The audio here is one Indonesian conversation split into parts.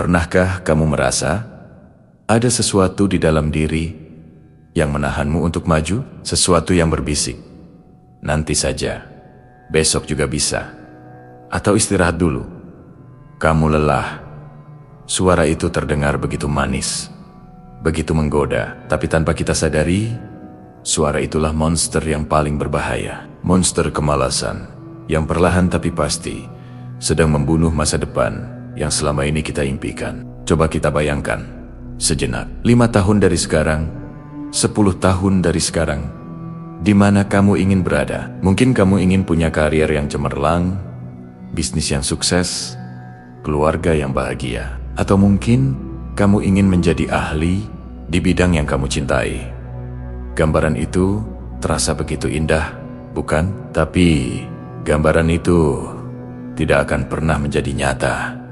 Pernahkah kamu merasa ada sesuatu di dalam diri yang menahanmu untuk maju? Sesuatu yang berbisik, nanti saja, besok juga bisa, atau istirahat dulu. Kamu lelah. Suara itu terdengar begitu manis, begitu menggoda, tapi tanpa kita sadari, suara itulah monster yang paling berbahaya. Monster kemalasan yang perlahan tapi pasti sedang membunuh masa depan yang selama ini kita impikan. Coba kita bayangkan sejenak, 5 tahun dari sekarang, 10 tahun dari sekarang, di mana kamu ingin berada? Mungkin kamu ingin punya karier yang cemerlang, bisnis yang sukses, keluarga yang bahagia. Atau mungkin kamu ingin menjadi ahli di bidang yang kamu cintai. Gambaran itu terasa begitu indah, bukan? Tapi gambaran itu tidak akan pernah menjadi nyata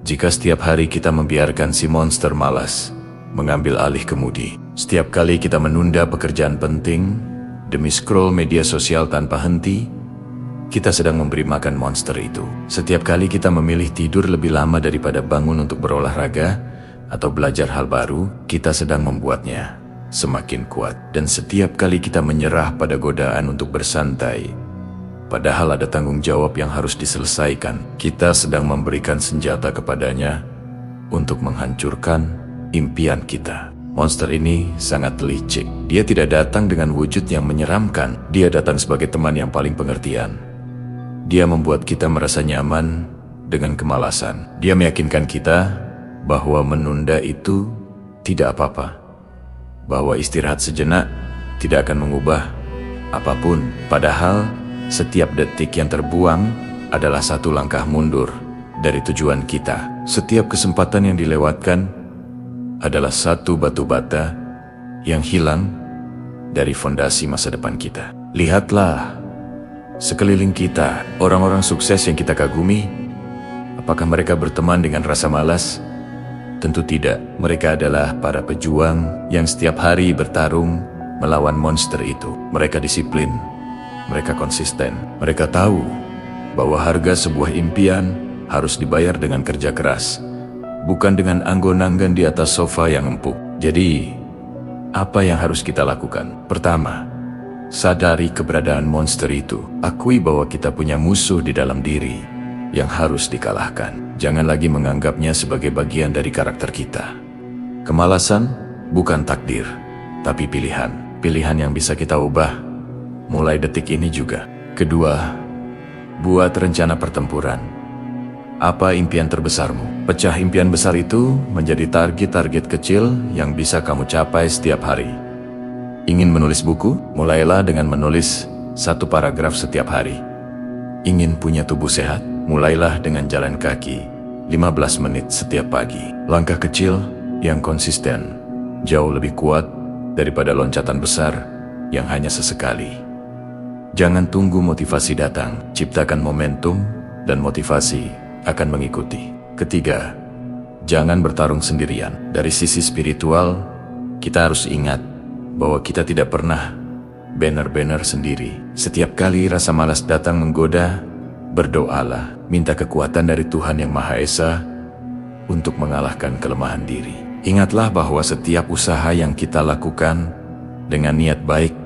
jika setiap hari kita membiarkan si monster malas mengambil alih kemudi. Setiap kali kita menunda pekerjaan penting demi scroll media sosial tanpa henti, kita sedang memberi makan monster itu. Setiap kali kita memilih tidur lebih lama daripada bangun untuk berolahraga atau belajar hal baru, kita sedang membuatnya semakin kuat. Dan setiap kali kita menyerah pada godaan untuk bersantai, padahal ada tanggung jawab yang harus diselesaikan, kita sedang memberikan senjata kepadanya untuk menghancurkan impian kita. Monster ini sangat licik. Dia tidak datang dengan wujud yang menyeramkan. Dia datang sebagai teman yang paling pengertian. Dia membuat kita merasa nyaman dengan kemalasan. Dia meyakinkan kita bahwa menunda itu tidak apa-apa, bahwa istirahat sejenak tidak akan mengubah apapun. Padahal setiap detik yang terbuang adalah satu langkah mundur dari tujuan kita. Setiap kesempatan yang dilewatkan adalah satu batu bata yang hilang dari fondasi masa depan kita. Lihatlah sekeliling kita, orang-orang sukses yang kita kagumi. Apakah mereka berteman dengan rasa malas? Tentu tidak. Mereka adalah para pejuang yang setiap hari bertarung melawan monster itu. Mereka disiplin, mereka konsisten, mereka tahu bahwa harga sebuah impian harus dibayar dengan kerja keras, bukan dengan anggon-anggon di atas sofa yang empuk. Jadi, apa yang harus kita lakukan? Pertama, sadari keberadaan monster itu. Akui bahwa kita punya musuh di dalam diri yang harus dikalahkan. Jangan lagi menganggapnya sebagai bagian dari karakter kita. Kemalasan bukan takdir, tapi pilihan. Pilihan yang bisa kita ubah mulai detik ini juga. Kedua, buat rencana pertempuran. Apa impian terbesarmu? Pecah impian besar itu menjadi target-target kecil yang bisa kamu capai setiap hari. Ingin menulis buku? Mulailah dengan menulis 1 paragraf setiap hari. Ingin punya tubuh sehat? Mulailah dengan jalan kaki 15 menit setiap pagi. Langkah kecil yang konsisten jauh lebih kuat daripada loncatan besar yang hanya sesekali. Jangan tunggu motivasi datang, ciptakan momentum dan motivasi akan mengikuti. Ketiga, jangan bertarung sendirian. Dari sisi spiritual, kita harus ingat bahwa kita tidak pernah benar-benar sendiri. Setiap kali rasa malas datang menggoda, berdoalah, minta kekuatan dari Tuhan Yang Maha Esa untuk mengalahkan kelemahan diri. Ingatlah bahwa setiap usaha yang kita lakukan dengan niat baik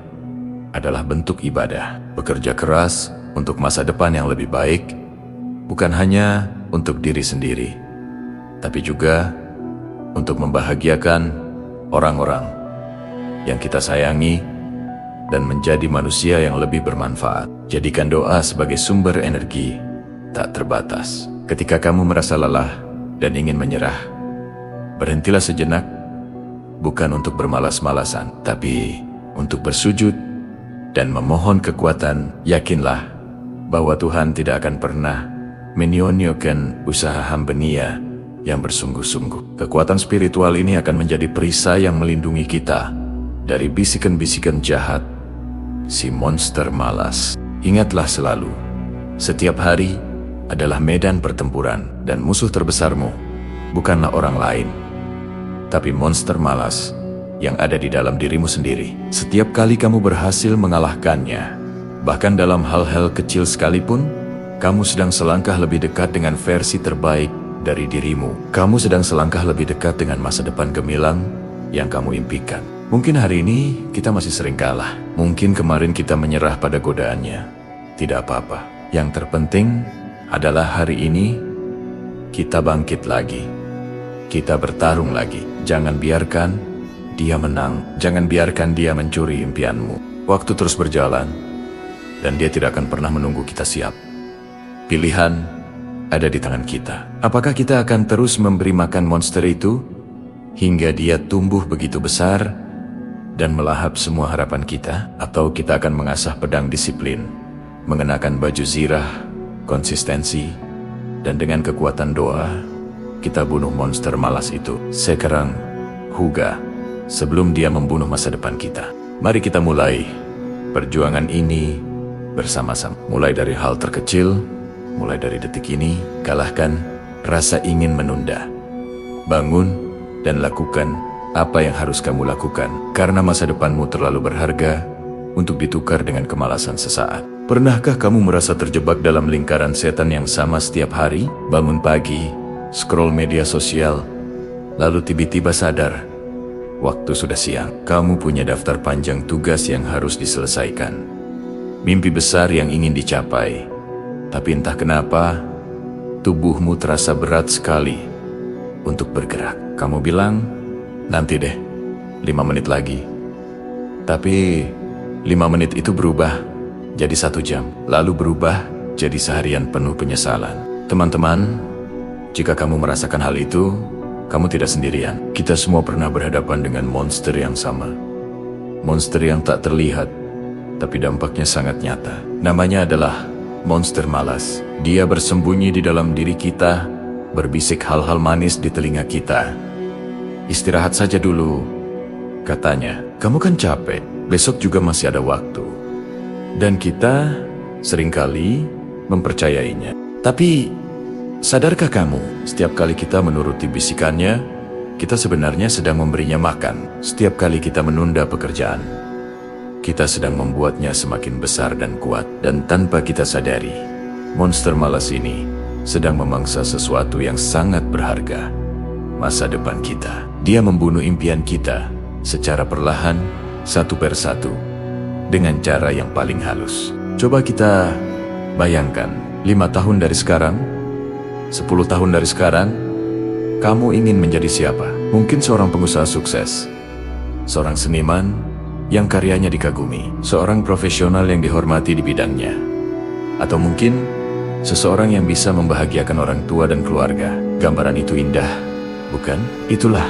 adalah bentuk ibadah. Bekerja keras untuk masa depan yang lebih baik, bukan hanya untuk diri sendiri, tapi juga untuk membahagiakan orang-orang yang kita sayangi dan menjadi manusia yang lebih bermanfaat. Jadikan doa sebagai sumber energi tak terbatas. Ketika kamu merasa lelah dan ingin menyerah, berhentilah sejenak, bukan untuk bermalas-malasan, tapi untuk bersujud dan memohon kekuatan. Yakinlah bahwa Tuhan tidak akan pernah menyia-nyiakan usaha hamba-Nya yang bersungguh-sungguh. Kekuatan spiritual ini akan menjadi perisai yang melindungi kita dari bisikan-bisikan jahat si monster malas. Ingatlah selalu, setiap hari adalah medan pertempuran dan musuh terbesarmu bukanlah orang lain, tapi monster malas yang ada di dalam dirimu sendiri. Setiap kali kamu berhasil mengalahkannya, bahkan dalam hal-hal kecil sekalipun, kamu sedang selangkah lebih dekat dengan versi terbaik dari dirimu. Kamu sedang selangkah lebih dekat dengan masa depan gemilang yang kamu impikan. Mungkin hari ini kita masih sering kalah. Mungkin kemarin kita menyerah pada godaannya. Tidak apa-apa. Yang terpenting adalah hari ini kita bangkit lagi. Kita bertarung lagi. Jangan biarkan dia menang. Jangan biarkan dia mencuri impianmu. Waktu terus berjalan, dan dia tidak akan pernah menunggu kita siap. Pilihan ada di tangan kita. Apakah kita akan terus memberi makan monster itu hingga dia tumbuh begitu besar dan melahap semua harapan kita? Atau kita akan mengasah pedang disiplin, mengenakan baju zirah, konsistensi, dan dengan kekuatan doa, kita bunuh monster malas itu sekarang juga sebelum dia membunuh masa depan kita. Mari kita mulai perjuangan ini bersama-sama. Mulai dari hal terkecil, mulai dari detik ini, kalahkan rasa ingin menunda. Bangun dan lakukan apa yang harus kamu lakukan, karena masa depanmu terlalu berharga untuk ditukar dengan kemalasan sesaat. Pernahkah kamu merasa terjebak dalam lingkaran setan yang sama setiap hari? Bangun pagi, scroll media sosial, lalu tiba-tiba sadar, waktu sudah siang. Kamu punya daftar panjang tugas yang harus diselesaikan, mimpi besar yang ingin dicapai, tapi entah kenapa, tubuhmu terasa berat sekali untuk bergerak. Kamu bilang, nanti deh, 5 menit lagi. Tapi 5 menit itu berubah jadi 1 jam, lalu berubah jadi seharian penuh penyesalan. Teman-teman, jika kamu merasakan hal itu, kamu tidak sendirian. Kita semua pernah berhadapan dengan monster yang sama. Monster yang tak terlihat, tapi dampaknya sangat nyata. Namanya adalah monster malas. Dia bersembunyi di dalam diri kita, berbisik hal-hal manis di telinga kita. Istirahat saja dulu, katanya. Kamu kan capek, besok juga masih ada waktu. Dan kita seringkali mempercayainya. Tapi, sadarkah kamu, setiap kali kita menuruti bisikannya, kita sebenarnya sedang memberinya makan. Setiap kali kita menunda pekerjaan, kita sedang membuatnya semakin besar dan kuat. Dan tanpa kita sadari, monster malas ini sedang memangsa sesuatu yang sangat berharga, masa depan kita. Dia membunuh impian kita secara perlahan, satu persatu, dengan cara yang paling halus. Coba kita bayangkan, 5 tahun dari sekarang, 10 tahun dari sekarang, kamu ingin menjadi siapa? Mungkin seorang pengusaha sukses, seorang seniman yang karyanya dikagumi, seorang profesional yang dihormati di bidangnya, atau mungkin seseorang yang bisa membahagiakan orang tua dan keluarga. Gambaran itu indah, bukan? Itulah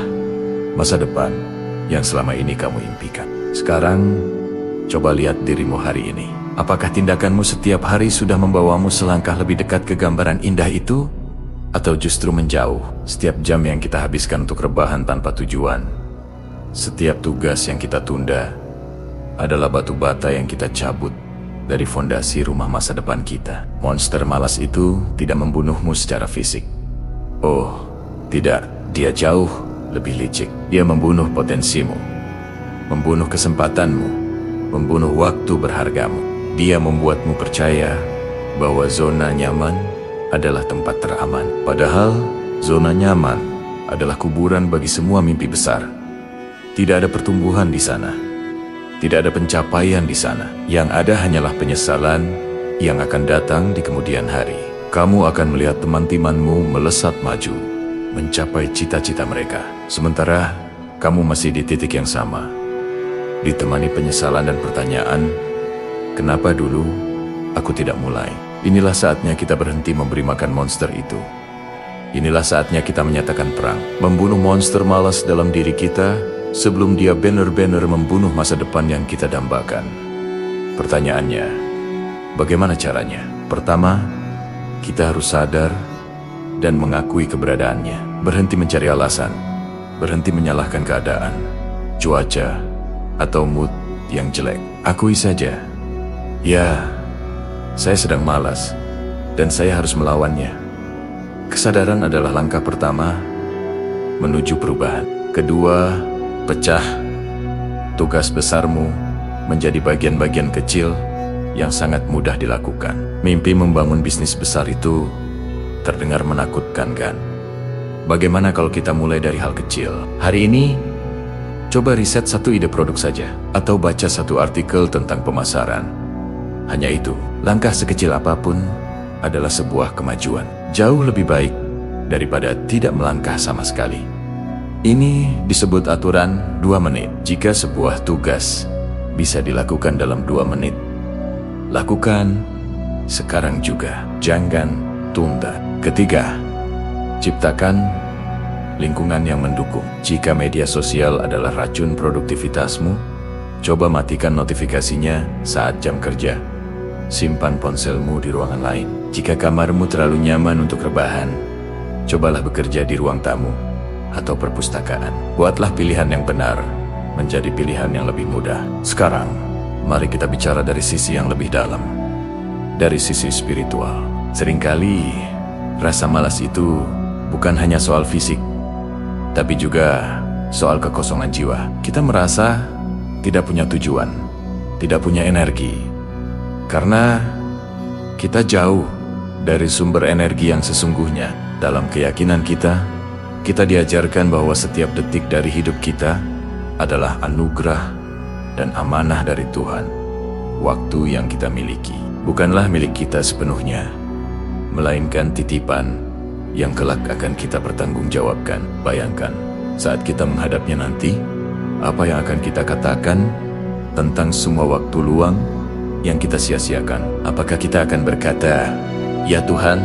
masa depan yang selama ini kamu impikan. Sekarang, coba lihat dirimu hari ini. Apakah tindakanmu setiap hari sudah membawamu selangkah lebih dekat ke gambaran indah itu? Atau justru menjauh? Setiap jam yang kita habiskan untuk rebahan tanpa tujuan, setiap tugas yang kita tunda, adalah batu bata yang kita cabut dari fondasi rumah masa depan kita. Monster malas itu tidak membunuhmu secara fisik. Oh, tidak. Dia jauh lebih licik. Dia membunuh potensimu, membunuh kesempatanmu, membunuh waktu berhargamu. Dia membuatmu percaya bahwa zona nyaman adalah tempat teraman. Padahal, zona nyaman adalah kuburan bagi semua mimpi besar. Tidak ada pertumbuhan di sana. Tidak ada pencapaian di sana. Yang ada hanyalah penyesalan yang akan datang di kemudian hari. Kamu akan melihat teman-temanmu melesat maju, mencapai cita-cita mereka. Sementara kamu masih di titik yang sama, ditemani penyesalan dan pertanyaan, kenapa dulu aku tidak mulai? Inilah saatnya kita berhenti memberi makan monster itu. Inilah saatnya kita menyatakan perang, membunuh monster malas dalam diri kita sebelum dia benar-benar membunuh masa depan yang kita dambakan. Pertanyaannya, bagaimana caranya? Pertama, kita harus sadar dan mengakui keberadaannya. Berhenti mencari alasan, berhenti menyalahkan keadaan, cuaca, atau mood yang jelek. Akui saja, ya, saya sedang malas, dan saya harus melawannya. Kesadaran adalah langkah pertama menuju perubahan. Kedua, pecah tugas besarmu menjadi bagian-bagian kecil yang sangat mudah dilakukan. Mimpi membangun bisnis besar itu terdengar menakutkan, kan? Bagaimana kalau kita mulai dari hal kecil? Hari ini, coba riset satu ide produk saja, atau baca satu artikel tentang pemasaran. Hanya itu, langkah sekecil apapun adalah sebuah kemajuan. Jauh lebih baik daripada tidak melangkah sama sekali. Ini disebut aturan 2 menit. Jika sebuah tugas bisa dilakukan dalam 2 menit, lakukan sekarang juga. Jangan tunda. Ketiga, ciptakan lingkungan yang mendukung. Jika media sosial adalah racun produktivitasmu, coba matikan notifikasinya saat jam kerja. Simpan ponselmu di ruangan lain. Jika kamarmu terlalu nyaman untuk rebahan, cobalah bekerja di ruang tamu atau perpustakaan. Buatlah pilihan yang benar menjadi pilihan yang lebih mudah. Sekarang, mari kita bicara dari sisi yang lebih dalam. Dari sisi spiritual. Seringkali, rasa malas itu bukan hanya soal fisik, tapi juga soal kekosongan jiwa. Kita merasa tidak punya tujuan, tidak punya energi, karena kita jauh dari sumber energi yang sesungguhnya. Dalam keyakinan kita diajarkan bahwa setiap detik dari hidup kita adalah anugerah dan amanah dari Tuhan. Waktu yang kita miliki bukanlah milik kita sepenuhnya, melainkan titipan yang kelak akan kita pertanggungjawabkan. Bayangkan, saat kita menghadapnya nanti, apa yang akan kita katakan tentang semua waktu luang yang kita sia-siakan? Apakah kita akan berkata, "Ya Tuhan,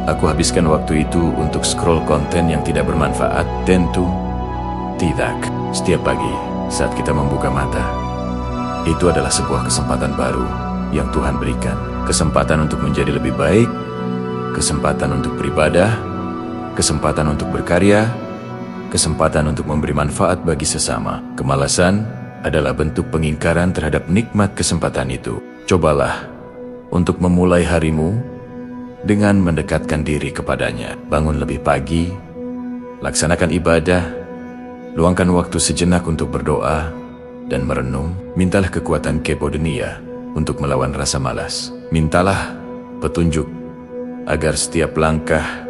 aku habiskan waktu itu untuk scroll konten yang tidak bermanfaat"? Tentu tidak. Setiap pagi saat kita membuka mata, itu adalah sebuah kesempatan baru yang Tuhan berikan. Kesempatan untuk menjadi lebih baik, kesempatan untuk beribadah, kesempatan untuk berkarya, kesempatan untuk memberi manfaat bagi sesama. Kemalasan adalah bentuk pengingkaran terhadap nikmat kesempatan itu. Cobalah untuk memulai harimu dengan mendekatkan diri kepadanya. Bangun lebih pagi, laksanakan ibadah, luangkan waktu sejenak untuk berdoa dan merenung. Mintalah kekuatan kepo dunia untuk melawan rasa malas. Mintalah petunjuk agar setiap langkah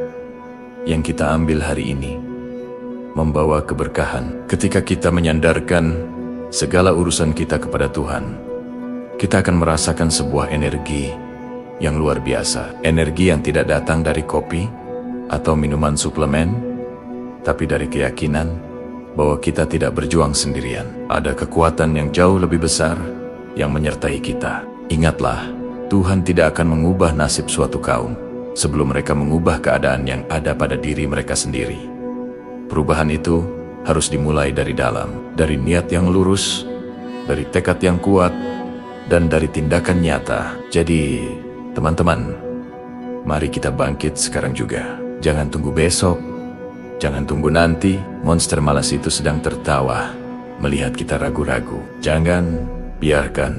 yang kita ambil hari ini membawa keberkahan. Ketika kita menyandarkan segala urusan kita kepada Tuhan, kita akan merasakan sebuah energi yang luar biasa. Energi yang tidak datang dari kopi atau minuman suplemen, tapi dari keyakinan bahwa kita tidak berjuang sendirian. Ada kekuatan yang jauh lebih besar yang menyertai kita. Ingatlah, Tuhan tidak akan mengubah nasib suatu kaum sebelum mereka mengubah keadaan yang ada pada diri mereka sendiri. Perubahan itu harus dimulai dari dalam, dari niat yang lurus, dari tekad yang kuat, dan dari tindakan nyata. Jadi, teman-teman, mari kita bangkit sekarang juga. Jangan tunggu besok, jangan tunggu nanti. Monster malas itu sedang tertawa melihat kita ragu-ragu. Jangan biarkan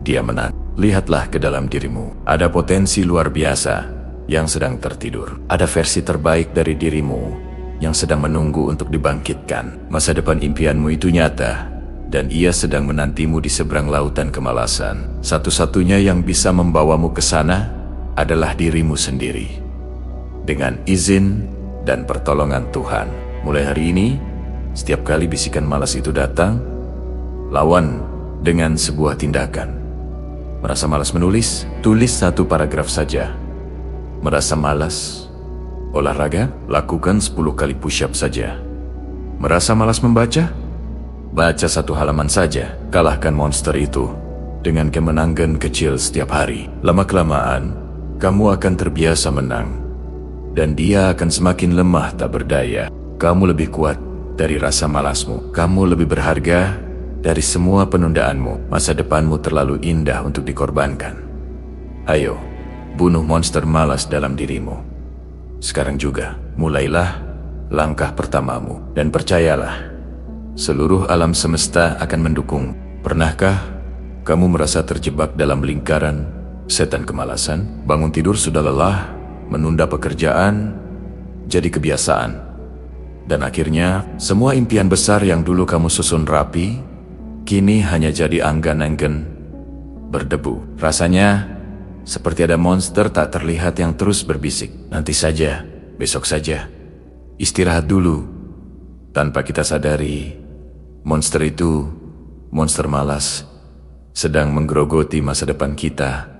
dia menang. Lihatlah ke dalam dirimu. Ada potensi luar biasa yang sedang tertidur. Ada versi terbaik dari dirimu yang sedang menunggu untuk dibangkitkan. Masa depan impianmu itu nyata, dan ia sedang menantimu di seberang lautan kemalasan. Satu-satunya yang bisa membawamu ke sana adalah dirimu sendiri. Dengan izin dan pertolongan Tuhan. Mulai hari ini, setiap kali bisikan malas itu datang, lawan dengan sebuah tindakan. Merasa malas menulis? Tulis 1 paragraf saja. Merasa malas olahraga? Lakukan 10 kali push-up saja. Merasa malas membaca? Baca 1 halaman saja. Kalahkan monster itu dengan kemenangan kecil setiap hari. Lama-kelamaan, kamu akan terbiasa menang, dan dia akan semakin lemah tak berdaya. Kamu lebih kuat dari rasa malasmu. Kamu lebih berharga dari semua penundaanmu. Masa depanmu terlalu indah untuk dikorbankan. Ayo, bunuh monster malas dalam dirimu. Sekarang juga, mulailah langkah pertamamu. Dan percayalah, seluruh alam semesta akan mendukung. Pernahkah kamu merasa terjebak dalam lingkaran setan kemalasan? Bangun tidur sudah lelah, menunda pekerjaan jadi kebiasaan. Dan akhirnya, semua impian besar yang dulu kamu susun rapi, kini hanya jadi anggan-anggan berdebu. Rasanya seperti ada monster tak terlihat yang terus berbisik. Nanti saja, besok saja, Istirahat dulu. Tanpa kita sadari, monster itu, monster malas, sedang menggerogoti masa depan kita.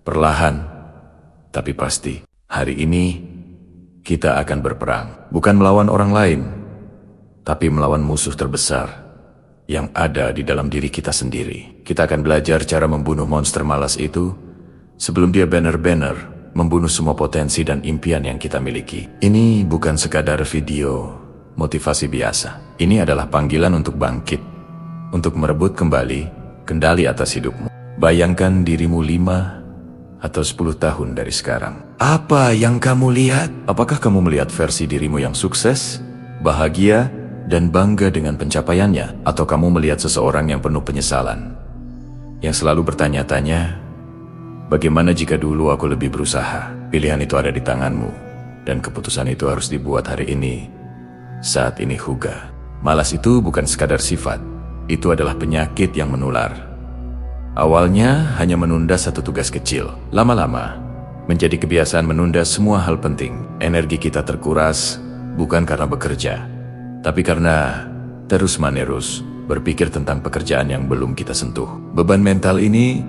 Perlahan, tapi pasti, hari ini kita akan berperang. Bukan melawan orang lain, tapi melawan musuh terbesar yang ada di dalam diri kita sendiri. Kita akan belajar cara membunuh monster malas itu sebelum dia benar-benar membunuh semua potensi dan impian yang kita miliki. Ini bukan sekadar video motivasi biasa. Ini adalah panggilan untuk bangkit, untuk merebut kembali kendali atas hidupmu. Bayangkan dirimu 5 atau 10 tahun dari sekarang. Apa yang kamu lihat? Apakah kamu melihat versi dirimu yang sukses, bahagia, dan bangga dengan pencapaiannya? Atau kamu melihat seseorang yang penuh penyesalan, yang selalu bertanya-tanya, bagaimana jika dulu aku lebih berusaha? Pilihan itu ada di tanganmu, dan keputusan itu harus dibuat hari ini, saat ini juga. Malas itu bukan sekadar sifat, itu adalah penyakit yang menular. Awalnya hanya menunda satu tugas kecil, lama-lama menjadi kebiasaan menunda semua hal penting. Energi kita terkuras bukan karena bekerja, tapi karena terus-menerus berpikir tentang pekerjaan yang belum kita sentuh. Beban mental ini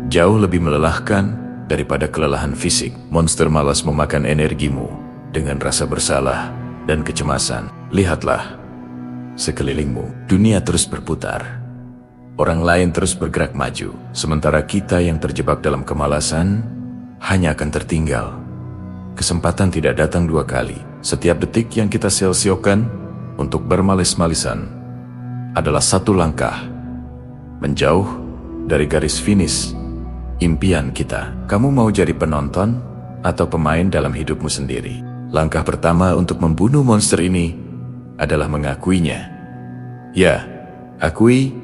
jauh lebih melelahkan daripada kelelahan fisik. Monster malas memakan energimu dengan rasa bersalah dan kecemasan. Lihatlah sekelilingmu, dunia terus berputar. Orang lain terus bergerak maju, sementara kita yang terjebak dalam kemalasan hanya akan tertinggal. Kesempatan tidak datang 2 kali. Setiap detik yang kita sia-siakan untuk bermalas-malisan adalah satu langkah menjauh dari garis finish impian kita. Kamu mau jadi penonton atau pemain dalam hidupmu sendiri? Langkah pertama untuk membunuh monster ini adalah mengakuinya. Ya, akui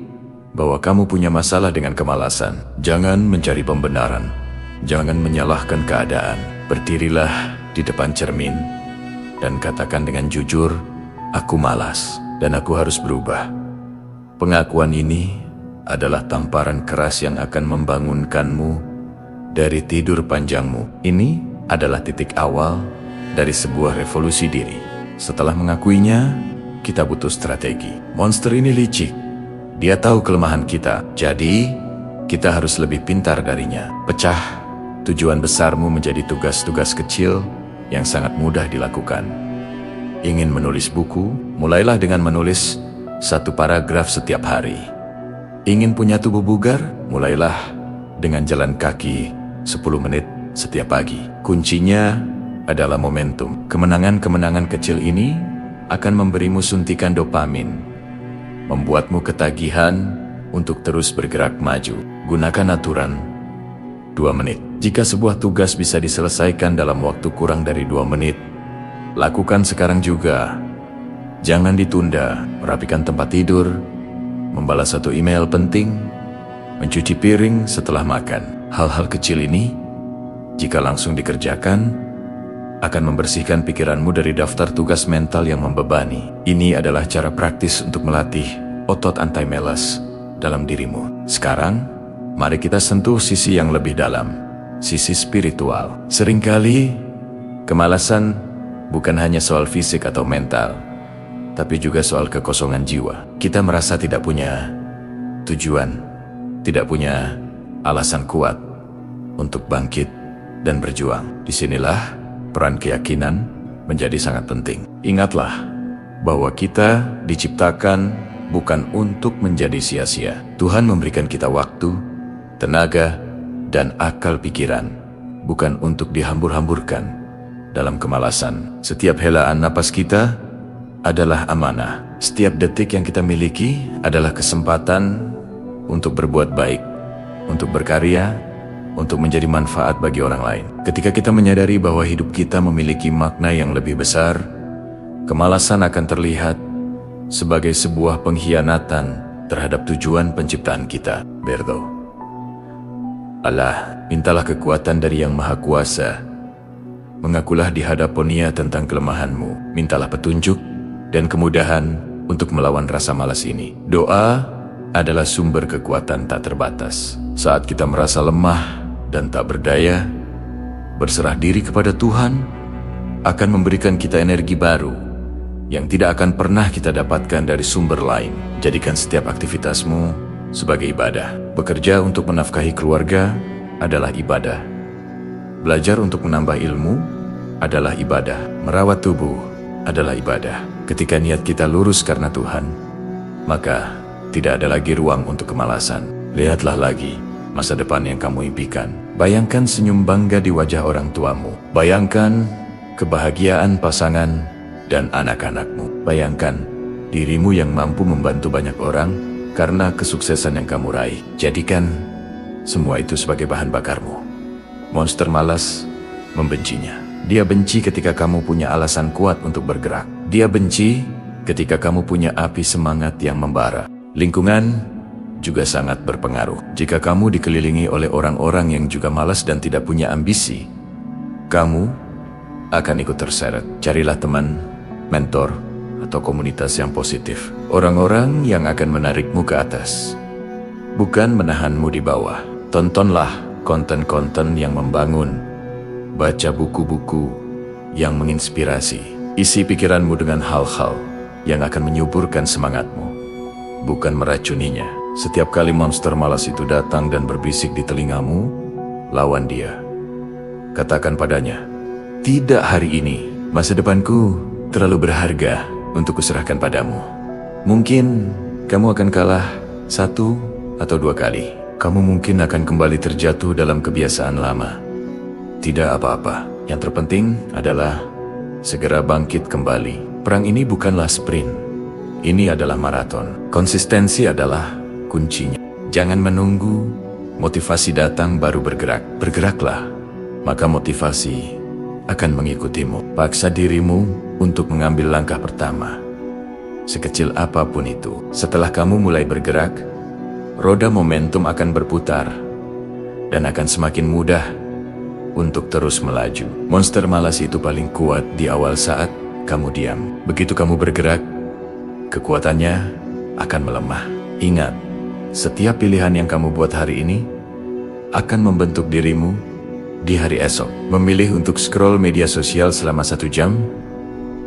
bahwa kamu punya masalah dengan kemalasan. Jangan mencari pembenaran, jangan menyalahkan keadaan. Berdirilah di depan cermin dan katakan dengan jujur, aku malas dan aku harus berubah. Pengakuan ini adalah tamparan keras yang akan membangunkanmu dari tidur panjangmu. Ini adalah titik awal dari sebuah revolusi diri. Setelah mengakuinya, kita butuh strategi. Monster ini licik. Dia tahu kelemahan kita, jadi kita harus lebih pintar darinya. Pecah tujuan besarmu menjadi tugas-tugas kecil yang sangat mudah dilakukan. Ingin menulis buku? Mulailah dengan menulis 1 paragraf setiap hari. Ingin punya tubuh bugar? Mulailah dengan jalan kaki 10 menit setiap pagi. Kuncinya adalah momentum. Kemenangan-kemenangan kecil ini akan memberimu suntikan dopamin, membuatmu ketagihan untuk terus bergerak maju. Gunakan aturan 2 menit. Jika sebuah tugas bisa diselesaikan dalam waktu kurang dari 2 menit, lakukan sekarang juga. Jangan ditunda. Merapikan tempat tidur, membalas 1 email penting, mencuci piring setelah makan. Hal-hal kecil ini, jika langsung dikerjakan, akan membersihkan pikiranmu dari daftar tugas mental yang membebani. Ini adalah cara praktis untuk melatih otot anti-malas dalam dirimu. Sekarang, mari kita sentuh sisi yang lebih dalam, sisi spiritual. Seringkali, kemalasan bukan hanya soal fisik atau mental, tapi juga soal kekosongan jiwa. Kita merasa tidak punya tujuan, tidak punya alasan kuat untuk bangkit dan berjuang. Disinilah peran keyakinan menjadi sangat penting. Ingatlah bahwa kita diciptakan bukan untuk menjadi sia-sia. Tuhan memberikan kita waktu, tenaga, dan akal pikiran, bukan untuk dihambur-hamburkan dalam kemalasan. Setiap helaan napas kita adalah amanah. Setiap detik yang kita miliki adalah kesempatan untuk berbuat baik, untuk berkarya, untuk menjadi manfaat bagi orang lain. Ketika kita menyadari bahwa hidup kita memiliki makna yang lebih besar, kemalasan akan terlihat sebagai sebuah pengkhianatan terhadap tujuan penciptaan kita. Berdo. Allah, mintalah kekuatan dari Yang Maha Kuasa. Mengakulah di hadapan-Nya tentang kelemahanmu. Mintalah petunjuk dan kemudahan untuk melawan rasa malas ini. Doa adalah sumber kekuatan tak terbatas. Saat kita merasa lemah dan tak berdaya, berserah diri kepada Tuhan akan memberikan kita energi baru yang tidak akan pernah kita dapatkan dari sumber lain. Jadikan setiap aktivitasmu sebagai ibadah. Bekerja untuk menafkahi keluarga adalah ibadah. Belajar untuk menambah ilmu adalah ibadah. Merawat tubuh adalah ibadah. Ketika niat kita lurus karena Tuhan, maka tidak ada lagi ruang untuk kemalasan. Lihatlah lagi masa depan yang kamu impikan. Bayangkan senyum bangga di wajah orang tuamu. Bayangkan kebahagiaan pasangan dan anak-anakmu. Bayangkan dirimu yang mampu membantu banyak orang karena kesuksesan yang kamu raih. Jadikan semua itu sebagai bahan bakarmu. Monster malas membencinya. Dia benci ketika kamu punya alasan kuat untuk bergerak. Dia benci ketika kamu punya api semangat yang membara. Lingkungan juga sangat berpengaruh. Jika kamu dikelilingi oleh orang-orang yang juga malas dan tidak punya ambisi, kamu akan ikut terseret. Carilah teman, mentor, atau komunitas yang positif. Orang-orang yang akan menarikmu ke atas, bukan menahanmu di bawah. Tontonlah konten-konten yang membangun. Baca buku-buku yang menginspirasi. Isi pikiranmu dengan hal-hal yang akan menyuburkan semangatmu, bukan meracuninya. Setiap kali monster malas itu datang dan berbisik di telingamu, lawan dia. Katakan padanya, "Tidak hari ini, masa depanku terlalu berharga untuk kuserahkan padamu." Mungkin kamu akan kalah 1 atau 2 kali. Kamu mungkin akan kembali terjatuh dalam kebiasaan lama. Tidak apa-apa, yang terpenting adalah segera bangkit kembali. Perang ini bukanlah sprint, ini adalah maraton. Konsistensi adalah kuncinya. Jangan menunggu motivasi datang baru bergerak. Bergeraklah, maka motivasi akan mengikutimu. Paksa dirimu untuk mengambil langkah pertama, sekecil apapun itu. Setelah kamu mulai bergerak, roda momentum akan berputar dan akan semakin mudah untuk terus melaju. Monster malas itu paling kuat di awal saat kamu diam. Begitu kamu bergerak, kekuatannya akan melemah. Ingat, setiap pilihan yang kamu buat hari ini akan membentuk dirimu di hari esok. Memilih untuk scroll media sosial selama 1 jam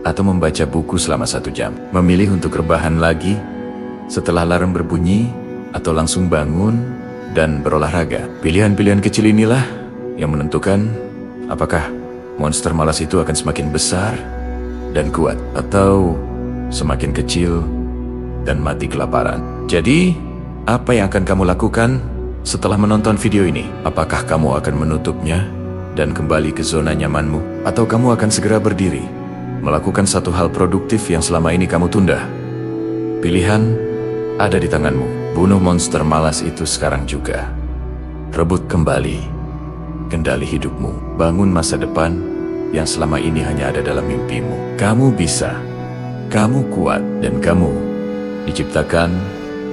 atau membaca buku selama 1 jam. Memilih untuk rebahan lagi setelah alarm berbunyi atau langsung bangun dan berolahraga. Pilihan-pilihan kecil inilah yang menentukan apakah monster malas itu akan semakin besar dan kuat atau semakin kecil dan mati kelaparan. Jadi, apa yang akan kamu lakukan setelah menonton video ini? Apakah kamu akan menutupnya dan kembali ke zona nyamanmu? Atau kamu akan segera berdiri, melakukan satu hal produktif yang selama ini kamu tunda? Pilihan ada di tanganmu. Bunuh monster malas itu sekarang juga. Rebut kembali kendali hidupmu. Bangun masa depan yang selama ini hanya ada dalam mimpimu. Kamu bisa, kamu kuat, dan kamu diciptakan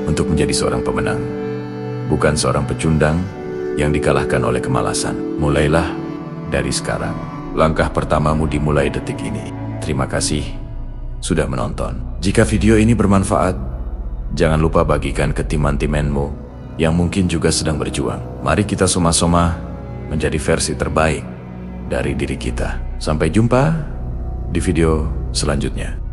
untuk menjadi seorang pemenang, bukan seorang pecundang yang dikalahkan oleh kemalasan. Mulailah dari sekarang. Langkah pertamamu dimulai detik ini. Terima kasih sudah menonton. Jika video ini bermanfaat, jangan lupa bagikan ke teman-temanmu yang mungkin juga sedang berjuang. Mari kita sama-sama menjadi versi terbaik dari diri kita. Sampai jumpa di video selanjutnya.